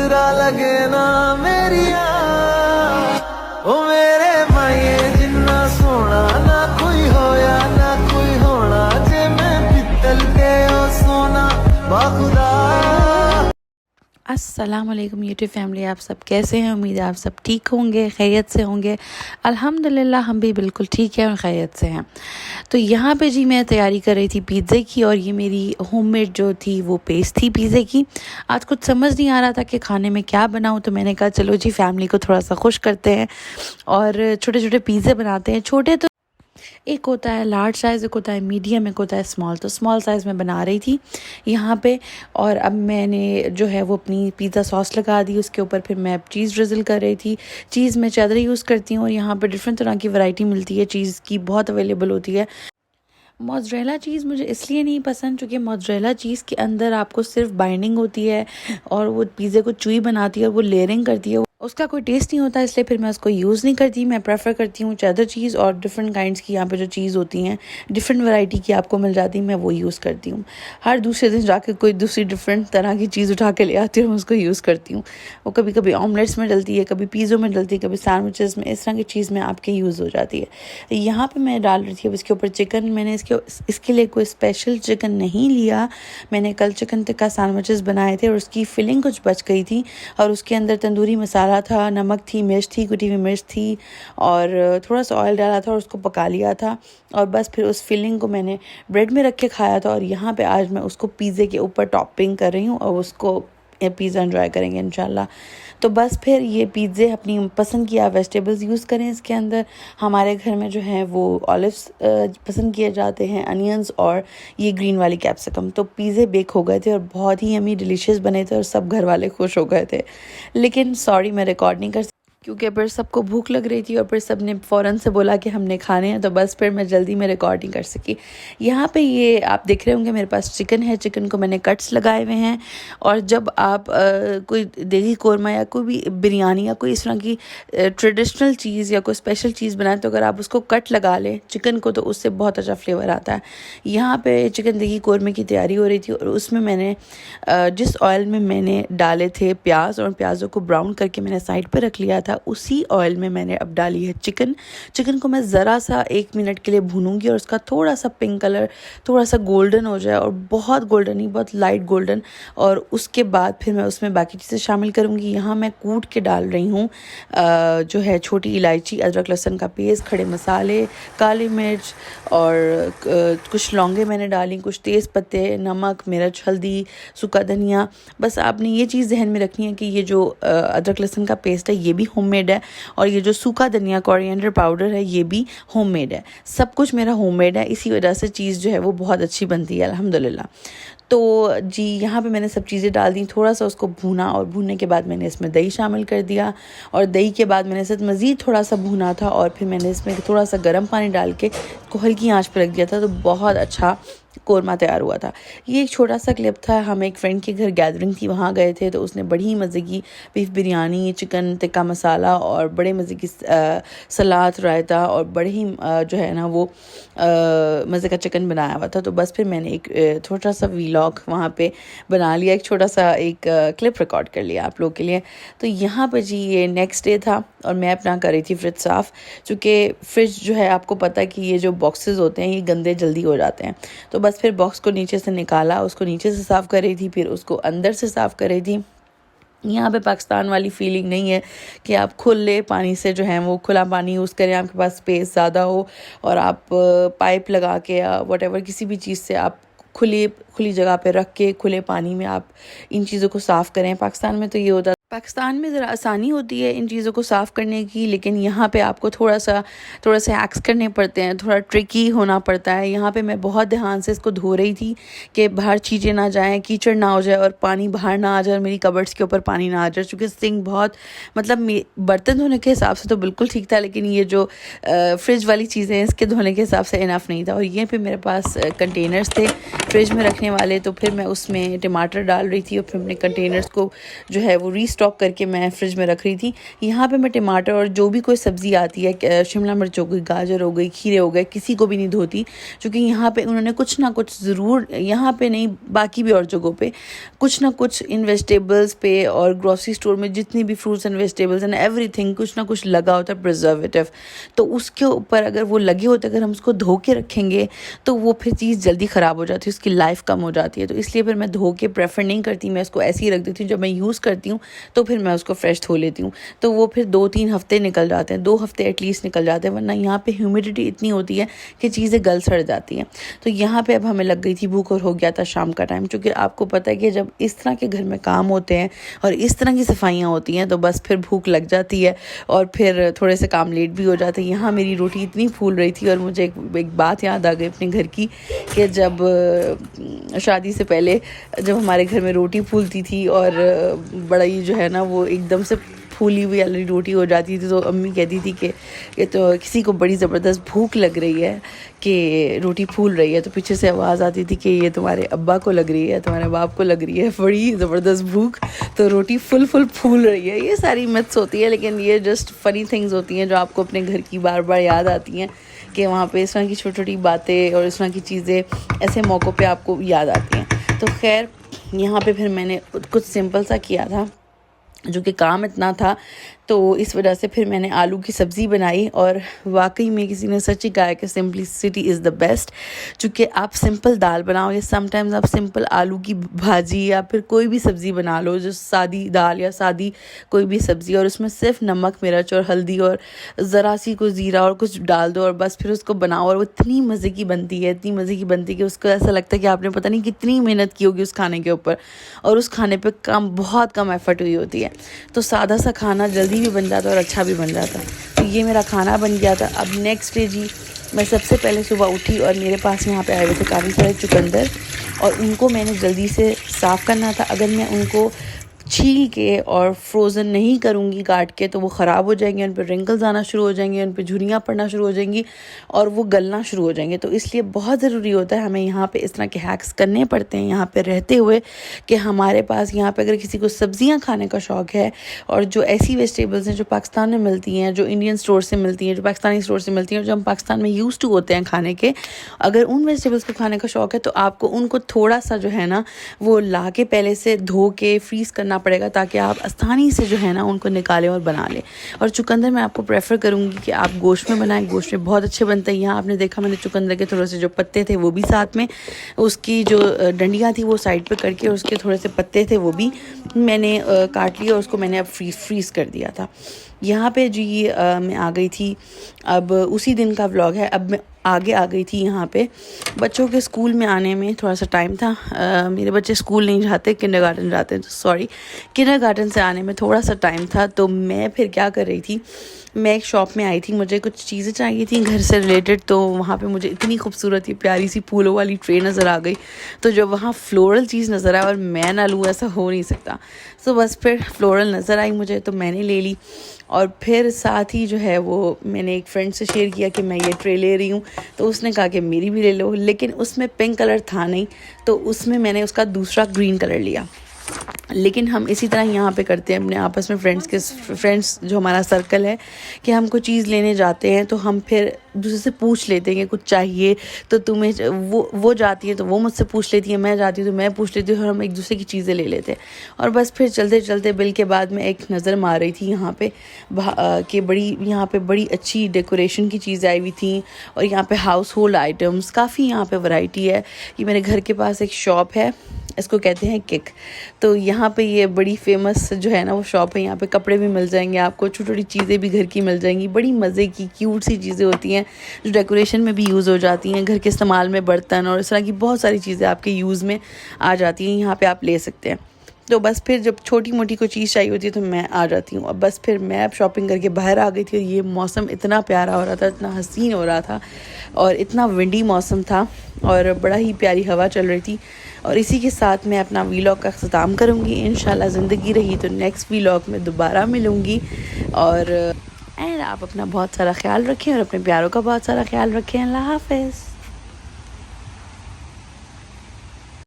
नजरा लगे ना मेरिया ओ मेरे माये जिन्ना सोना ना कोई होया ना कोई होना जे मैं पित्तल के ओ सोना बाखुदा। अस्सलाम वालेकुम यूट्यूब फैमिली, आप सब कैसे हैं? उम्मीद है आप सब ठीक होंगे, खैरियत से होंगे। अल्हम्दुलिल्लाह हम भी बिल्कुल ठीक हैं और खैरियत से हैं। तो यहाँ पे जी मैं तैयारी कर रही थी पिज़्ज़े की, और ये मेरी होममेड जो थी वो पेस्ट थी पिज़्ज़े की। आज कुछ समझ नहीं आ रहा था कि खाने में क्या बनाऊँ, तो मैंने कहा चलो जी फैमिली को थोड़ा सा खुश करते हैं और छोटे छोटे पिज़्ज़े बनाते हैं। छोटे तो एक होता है लार्ज साइज़, एक होता है मीडियम, एक होता है स्मॉल। तो स्मॉल साइज़ में बना रही थी यहाँ पे। और अब मैंने जो है वो अपनी पिज़्ज़ा सॉस लगा दी, उसके ऊपर फिर मैं चीज़ ड्रिज़ल कर रही थी। चीज़ मैं चेडर यूज़ करती हूँ और यहाँ पे डिफरेंट तरह की वैरायटी मिलती है, चीज़ की बहुत अवेलेबल होती है। मोज़रेला चीज़ मुझे इसलिए नहीं पसंद क्योंकि मोज़रेला चीज़ के अंदर आपको सिर्फ बाइंडिंग होती है और वो पिज़्ज़े को चूई बनाती है और वो लेयरिंग करती है, उसका कोई टेस्ट नहीं होता, इसलिए फिर मैं उसको यूज़ नहीं करती। मैं प्रेफर करती हूँ चेडर चीज़, और डिफरेंट काइंड्स की यहाँ पे जो चीज़ होती हैं डिफरेंट वैरायटी की आपको मिल जाती है, मैं वो यूज़ करती हूँ। हर दूसरे दिन जाके कोई दूसरी डिफरेंट तरह की चीज़ उठा के ले आती हूँ, उसको यूज़ करती हूँ। वो कभी कभी ऑमलेट्स में डलती है, कभी पिज़्ज़ों में डलती है, कभी सैंडविचेस में, इस तरह की चीज़ में आपके यूज़ हो जाती है। यहाँ पर मैं डाल रही थी अब इसके ऊपर चिकन। मैंने इसके लिए कोई स्पेशल चिकन नहीं लिया। मैंने कल चिकन टिक्का सैंडविचेस बनाए थे और उसकी फिलिंग कुछ बच गई थी, और उसके अंदर तंदूरी मसाला था, नमक थी, मिर्च थी, कुटी हुई मिर्च थी, और थोड़ा सा ऑयल डाला था और उसको पका लिया था। और बस फिर उस फिलिंग को मैंने ब्रेड में रख के खाया था, और यहाँ पे आज मैं उसको पिज़्ज़े के ऊपर टॉपिंग कर रही हूँ और उसको पिज़्ज़ा एंजॉय करेंगे इंशाल्लाह। तो बस फिर ये पिज़्ज़े अपनी पसंद की आप वेजिटेबल्स यूज़ करें इसके अंदर। हमारे घर में जो है वो ऑलिव्स पसंद किए जाते हैं, अनियंस और ये ग्रीन वाली कैप्सिकम। तो पिज़्ज़े बेक हो गए थे और बहुत ही यमी डिलीशियस बने थे और सब घर वाले खुश हो गए थे। लेकिन सॉरी मैं रिकॉर्ड नहीं कर क्योंकि फिर सबको भूख लग रही थी और फिर सब ने फ़ौरन से बोला कि हमने खाने हैं, तो बस फिर मैं जल्दी में रिकॉर्ड नहीं कर सकी। यहाँ पे ये आप देख रहे होंगे मेरे पास चिकन है, चिकन को मैंने कट्स लगाए हुए हैं। और जब आप कोई देगी कोरमा या कोई भी बिरयानी या कोई इस तरह की ट्रेडिशनल चीज़ या कोई स्पेशल चीज़ बनाए, तो अगर आप उसको कट लगा लें चिकन को, तो उससे बहुत अच्छा फ्लेवर आता है। यहाँ पर चिकन देगी कोरमे की तैयारी हो रही थी और उसमें मैंने जिस ऑयल में मैंने डाले थे प्याज, और प्याज़ों को ब्राउन करके मैंने साइड पर रख लिया था, उसी ऑयल में मैंने अब डाली है चिकन। चिकन को मैं ज़रा सा 1 मिनट के लिए भूनूंगी और उसका थोड़ा सा पिंक कलर थोड़ा सा गोल्डन हो जाए, और बहुत गोल्डन नहीं, बहुत लाइट गोल्डन। और उसके बाद फिर मैं उसमें बाकी चीज़ें शामिल करूँगी। यहाँ मैं कूट के डाल रही हूँ जो है छोटी इलायची, अदरक लहसुन का पेस्ट, खड़े मसाले, काली मिर्च, और कुछ लौंगे मैंने डाली, कुछ तेज़ पत्ते, नमक, मिर्च, हल्दी, सूखा धनिया। बस आपने ये चीज़ जहन में रखनी है कि ये जो अदरक लहसुन का पेस्ट है ये भी होममेड है, और ये जो सूखा धनिया कोरिएंडर पाउडर है ये भी होममेड है। सब कुछ मेरा होममेड है, इसी वजह से चीज़ जो है वो बहुत अच्छी बनती है अल्हम्दुलिल्लाह। तो जी यहाँ पे मैंने सब चीज़ें डाल दी, थोड़ा सा उसको भूना, और भूनने के बाद मैंने इसमें दही शामिल कर दिया, और दही के बाद मैंने इसे मज़ीद थोड़ा सा भूना था, और फिर मैंने इसमें थोड़ा सा गर्म पानी डाल के इसको हल्की आंच पर रख दिया था। तो बहुत अच्छा कोरमा तैयार हुआ था। ये एक छोटा सा क्लिप था, हम एक फ्रेंड के घर गैदरिंग थी, वहाँ गए थे, तो उसने बड़ी मज़े की बीफ बिरयानी, चिकन टिक्का मसाला और बड़े मज़े की सलाद, रायता, और बड़े ही जो है ना वो मज़े का चिकन बनाया हुआ था। तो बस फिर मैंने एक छोटा सा व्लॉग वहाँ पे बना लिया, एक छोटा सा एक क्लिप रिकॉर्ड कर लिया आप लोग के लिए। तो यहाँ पर जी ये नेक्स्ट डे था और मैं अपना कर रही थी फ्रिज साफ़, चूँकि फ्रिज जो है आपको पता है कि ये जो बॉक्सेस होते हैं ये गंदे जल्दी हो जाते हैं। तो बस फिर बॉक्स को नीचे से निकाला, उसको नीचे से साफ़ कर रही थी, फिर उसको अंदर से साफ़ कर रही थी। यहाँ पे पाकिस्तान वाली फीलिंग नहीं है कि आप खुले पानी से जो है वो खुला पानी यूज़ करें, आपके पास स्पेस ज़्यादा हो और आप पाइप लगा के या व्हाटएवर किसी भी चीज़ से आप खुली जगह पे रख के खुले पानी में आप इन चीज़ों को साफ़ करें। पाकिस्तान में तो ये होता, पाकिस्तान में ज़रा आसानी होती है इन चीज़ों को साफ़ करने की, लेकिन यहाँ पे आपको थोड़ा सा हैक्स करने पड़ते हैं, थोड़ा ट्रिकी होना पड़ता है। यहाँ पे मैं बहुत ध्यान से इसको धो रही थी कि बाहर चीज़ें ना जाएं, कीचड़ ना हो जाए और पानी बाहर ना आ जाए और मेरी कबर्ड्स के ऊपर पानी ना आ जाए, क्योंकि सिंक बहुत मतलब बर्तन धोने के हिसाब से तो बिल्कुल ठीक था, लेकिन ये जो फ्रिज वाली चीज़ें हैं इसके धोने के हिसाब से इनफ नहीं था। और ये पे मेरे पास कंटेनर्स थे फ्रिज में रखने वाले, तो फिर मैं उसमें टमाटर डाल रही थी और फिर अपने कंटेनर्स को जो है वो स्टॉक करके मैं फ्रिज में रख रही थी। यहाँ पे मैं टमाटर और जो भी कोई सब्ज़ी आती है, शिमला मिर्च हो गई, गाजर हो गई, खीरे हो गए, किसी को भी नहीं धोती, क्योंकि यहाँ पे उन्होंने कुछ ना कुछ ज़रूर, यहाँ पे नहीं बाकी भी और जगहों पे कुछ ना कुछ इन वेजिटेबल्स पे और ग्रोसरी स्टोर में जितनी भी fruits and vegetables and everything कुछ ना कुछ लगा होता है प्रिजर्वेटिव। तो उसके ऊपर अगर वो लगे होते, अगर हम उसको धो के रखेंगे तो वो फिर चीज़ जल्दी ख़राब हो जाती है, उसकी लाइफ कम हो जाती है। तो इसलिए फिर मैं धो के प्रेफर नहीं करती, मैं इसको ऐसे ही रख देती हूँ। जब मैं यूज़ करती हूँ तो फिर मैं उसको फ्रेश धो लेती हूँ, तो वो फिर 2-3 हफ्ते निकल जाते हैं, 2 हफ्ते एटलीस्ट निकल जाते हैं, वरना यहाँ पे ह्यूमिडिटी इतनी होती है कि चीज़ें गल सड़ जाती हैं। तो यहाँ पे अब हमें लग गई थी भूख और हो गया था शाम का टाइम, क्योंकि आपको पता है कि जब इस तरह के घर में काम होते हैं और इस तरह की सफाइयाँ होती हैं तो बस फिर भूख लग जाती है और फिर थोड़े से काम लेट भी हो जाते हैं। यहाँ मेरी रोटी इतनी फूल रही थी और मुझे एक बात याद आ गई अपने घर की, कि जब शादी से पहले जब हमारे घर में रोटी फूलती थी और बड़ा ही जो है ना वो एकदम से फूली हुई वाली रोटी हो जाती थी, तो अम्मी कहती थी कि ये तो किसी को बड़ी ज़बरदस्त भूख लग रही है कि रोटी फूल रही है। तो पीछे से आवाज़ आती थी कि ये तुम्हारे अब्बा को लग रही है, तुम्हारे बाप को लग रही है बड़ी ज़बरदस्त भूख, तो रोटी फूल रही है। ये सारी मिथ्स होती है, लेकिन ये जस्ट फ़नी थिंग्स होती हैं जो आपको अपने घर की बार बार याद आती हैं, कि वहाँ पे इस तरह की छोटी छोटी बातें और इस तरह की चीज़ें ऐसे मौक़ों पे आपको याद आती हैं। तो खैर यहाँ पे फिर मैंने कुछ सिंपल सा किया था, जो कि काम इतना था, तो इस वजह से फिर मैंने आलू की सब्ज़ी बनाई। और वाकई में किसी ने सच ही कहा है कि सिंपलिसिटी इज़ द बेस्ट। चूँकि आप सिंपल दाल बनाओ या समटाइम्स आप सिंपल आलू की भाजी या फिर कोई भी सब्ज़ी बना लो, जो सादी दाल या सादी कोई भी सब्ज़ी, और उसमें सिर्फ नमक मिर्च और हल्दी और ज़रा सी कुछ ज़ीरा और कुछ डाल दो और बस फिर उसको बनाओ, और वो इतनी मज़े की बनती है, इतनी मज़े की बनती है कि उसको ऐसा लगता है कि आपने पता नहीं कितनी मेहनत की होगी उस खाने के ऊपर, और उस खाने पर बहुत कम एफ़र्ट हुई होती है। तो सादा सा खाना जल्दी भी बन जाता और अच्छा भी बन जाता। तो ये मेरा खाना बन गया था। अब नेक्स्ट डे जी मैं सबसे पहले सुबह उठी और मेरे पास यहाँ पे आए हुए थे काफ़ी सारे चुकंदर, और उनको मैंने जल्दी से साफ़ करना था। अगर मैं उनको छील के और फ्रोज़न नहीं करूँगी काट के तो वो ख़राब हो जाएंगे, उन पर रिंकल्स आना शुरू हो जाएंगे, उन पर झुर्रियाँ पड़ना शुरू हो जाएंगी और वो गलना शुरू हो जाएंगे। तो इसलिए बहुत ज़रूरी होता है, हमें यहाँ पे इस तरह के हैक्स करने पड़ते हैं यहाँ पे रहते हुए, कि हमारे पास यहाँ पे अगर किसी को सब्ज़ियाँ खाने का शौक़ है और जो ऐसी वेजिटेबल्स हैं जो पाकिस्तान में मिलती हैं, जो इंडियन स्टोर से मिलती हैं, जो पाकिस्तानी स्टोर से मिलती हैं और जो हम पाकिस्तान में यूज़ टू होते हैं खाने के, अगर उन वेजिटेबल्स को खाने का शौक़ है तो आपको उनको थोड़ा सा जो है ना वो ला के पहले से धो के फ्रीज़ करना पड़ेगा, ताकि आप आसानी से जो है ना उनको निकालें और बना लें। और चुकंदर मैं आपको प्रेफर करूँगी कि आप गोश्त में बनाएं, गोश्त में बहुत अच्छे बनते हैं। यहाँ आपने देखा मैंने चुकंदर के थोड़े से जो पत्ते थे वो भी साथ में, उसकी जो डंडियाँ थी वो साइड पे करके, और उसके थोड़े से पत्ते थे वो भी मैंने काट लिया और उसको मैंने अब फ्रीज़ कर दिया था। यहाँ पे जी मैं आ गई थी, अब उसी दिन का व्लॉग है। अब मैं आगे आ गई थी यहाँ पे। बच्चों के स्कूल में आने में थोड़ा सा टाइम था। मेरे बच्चे स्कूल नहीं जाते, किंडरगार्टन जाते हैं, तो सॉरी, किंडरगार्टन से आने में थोड़ा सा टाइम था। तो मैं फिर क्या कर रही थी, मैं एक शॉप में आई थी, मुझे कुछ चीज़ें चाहिए थी घर से रिलेटेड। तो वहाँ पे मुझे इतनी खूबसूरत ही प्यारी सी फूलों वाली ट्रे नज़र आ गई। तो जब वहाँ फ्लोरल चीज़ नज़र आया और मैं ना लूँ, ऐसा हो नहीं सकता। सो बस फिर फ्लोरल नज़र आई मुझे तो मैंने ले ली, और फिर साथ ही जो है वो मैंने एक फ्रेंड से शेयर किया कि मैं ये ट्रे ले रही हूँ, तो उसने कहा कि मेरी भी ले लो, लेकिन उसमें पिंक कलर था नहीं, तो उसमें मैंने उसका दूसरा ग्रीन कलर लिया। लेकिन हम इसी तरह यहाँ पे करते हैं अपने आपस में, फ्रेंड्स जो हमारा सर्कल है, कि हम कोई चीज़ लेने जाते हैं तो हम फिर दूसरे से पूछ लेते हैं कि कुछ चाहिए, तो तुम्हें वो जाती है तो वो मुझसे पूछ लेती है, मैं जाती हूँ तो मैं पूछ लेती हूँ, और हम एक दूसरे की चीज़ें ले लेते हैं। और बस फिर चलते चलते बिल के बाद में एक नज़र मार रही थी यहाँ पे कि यहाँ पे बड़ी अच्छी डेकोरेशन की चीज़ें आई हुई थी, और यहाँ पे हाउस होल्ड आइटम्स काफ़ी यहाँ पे वैरायटी है। ये मेरे घर के पास एक शॉप है, इसको कहते हैं किक। तो यहाँ पे ये बड़ी फेमस जो है ना वो शॉप है। यहाँ पे कपड़े भी मिल जाएंगे आपको, छोटी छोटी चीज़ें भी घर की मिल जाएंगी, बड़ी मज़े की क्यूट सी चीज़ें होती हैं जो डेकोरेशन में भी यूज़ हो जाती हैं, घर के इस्तेमाल में बर्तन और इस तरह की बहुत सारी चीज़ें आपके यूज़ में आ जाती हैं, यहाँ पे आप ले सकते हैं। तो बस फिर जब छोटी मोटी कोई चीज़ चाहिए होती है तो मैं आ जाती हूँ। अब बस फिर मैं अब शॉपिंग करके बाहर आ गई थी, और ये मौसम इतना प्यारा हो रहा था, इतना हसीन हो रहा था, और इतना विंडी मौसम था, और बड़ा ही प्यारी हवा चल रही थी। और इसी के साथ मैं अपना वीलॉग का ख़त्म करूँगी। इंशाल्लाह ज़िंदगी रही तो नेक्स्ट वीलॉग में दोबारा मिलूँगी। और आप अपना बहुत सारा ख्याल रखें और अपने प्यारों का बहुत सारा ख्याल रखें। अल्लाह हाफ़िज़।